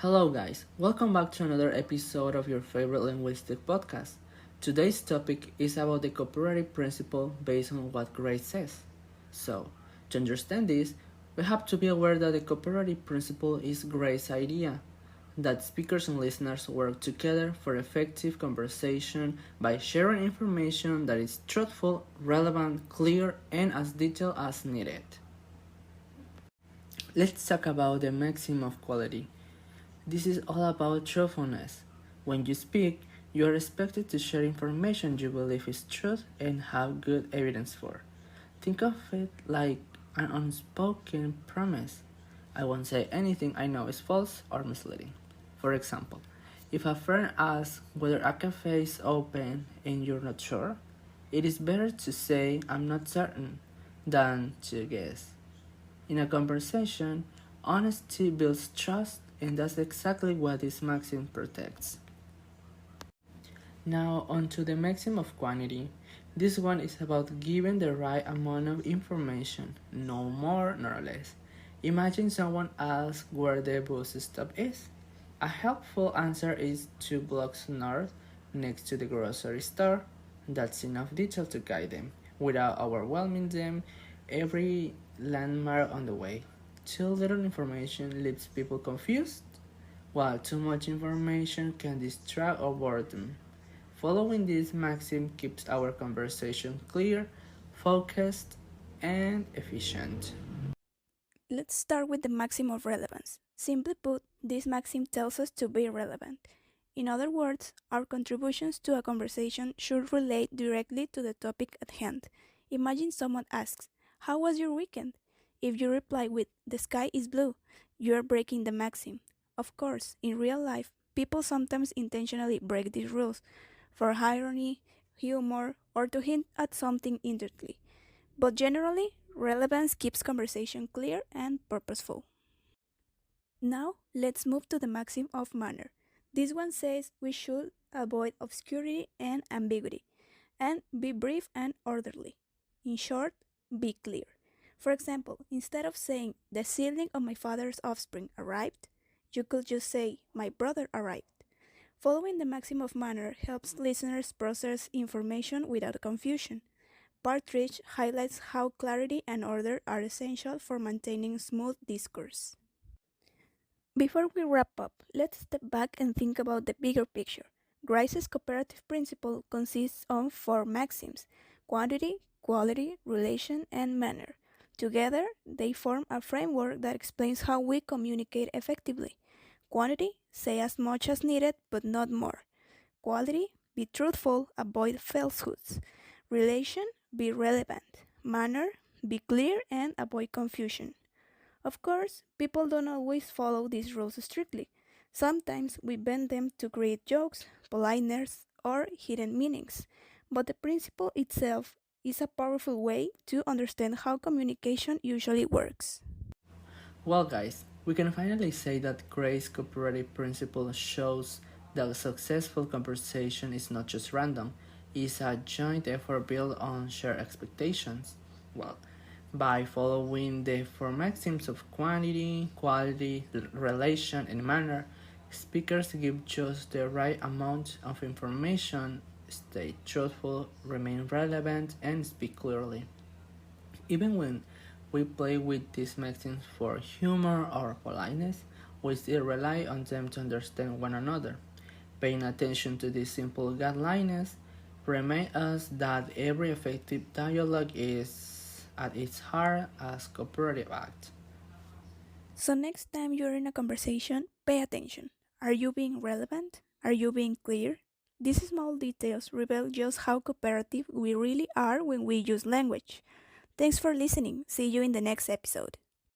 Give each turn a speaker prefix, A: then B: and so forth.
A: Hello, guys. Welcome back to another episode of your favorite linguistic podcast. Today's topic is about the cooperative principle based on what Grice says. So, to understand this, we have to be aware that the cooperative principle is Grice's idea that speakers and listeners work together for effective conversation by sharing information that is truthful, relevant, clear, and as detailed as needed. Let's talk about the maximum of quality. This is all about truthfulness. When you speak, you are expected to share information you believe is truth and have good evidence for. Think of it like an unspoken promise. I won't say anything I know is false or misleading. For example, if a friend asks whether a cafe is open and you're not sure, it is better to say I'm not certain than to guess. In a conversation, honesty builds trust, and that's exactly what this maxim protects. Now, on to the maxim of quantity. This one is about giving the right amount of information, no more nor less. Imagine someone asks where the bus stop is. A helpful answer is 2 blocks north, next to the grocery store. That's enough detail to guide them, without overwhelming them every landmark on the way. Too little information leaves people confused, while too much information can distract or bore them. Following this maxim keeps our conversation clear, focused, and efficient.
B: Let's start with the maxim of relevance. Simply put, this maxim tells us to be relevant. In other words, our contributions to a conversation should relate directly to the topic at hand. Imagine someone asks, "How was your weekend?" If you reply with, "The sky is blue," you are breaking the maxim. Of course, in real life, people sometimes intentionally break these rules for irony, humor, or to hint at something indirectly. But generally, relevance keeps conversation clear and purposeful. Now, let's move to the maxim of manner. This one says we should avoid obscurity and ambiguity, and be brief and orderly. In short, be clear. For example, instead of saying, "The sibling of my father's offspring arrived," you could just say, "My brother arrived." Following the maxim of manner helps listeners process information without confusion. Partridge highlights how clarity and order are essential for maintaining smooth discourse. Before we wrap up, let's step back and think about the bigger picture. Grice's cooperative principle consists of four maxims: quantity, quality, relation, and manner. Together, they form a framework that explains how we communicate effectively. Quantity, say as much as needed but not more. Quality, be truthful, avoid falsehoods. Relation, be relevant. Manner, be clear and avoid confusion. Of course, people don't always follow these rules strictly. Sometimes we bend them to create jokes, politeness, or hidden meanings. But the principle itself is a powerful way to understand how communication usually works.
A: Well, guys, we can finally say that Gray's cooperative principle shows that a successful conversation is not just random, it's a joint effort built on shared expectations. Well, by following the four maxims of quantity, quality, relation, and manner, speakers give just the right amount of information, stay truthful, remain relevant, and speak clearly. Even when we play with these maxims for humor or politeness, we still rely on them to understand one another. Paying attention to these simple guidelines reminds us that every effective dialogue is at its heart a cooperative act.
B: So, next time you're in a conversation, pay attention. Are you being relevant? Are you being clear? These small details reveal just how cooperative we really are when we use language. Thanks for listening. See you in the next episode.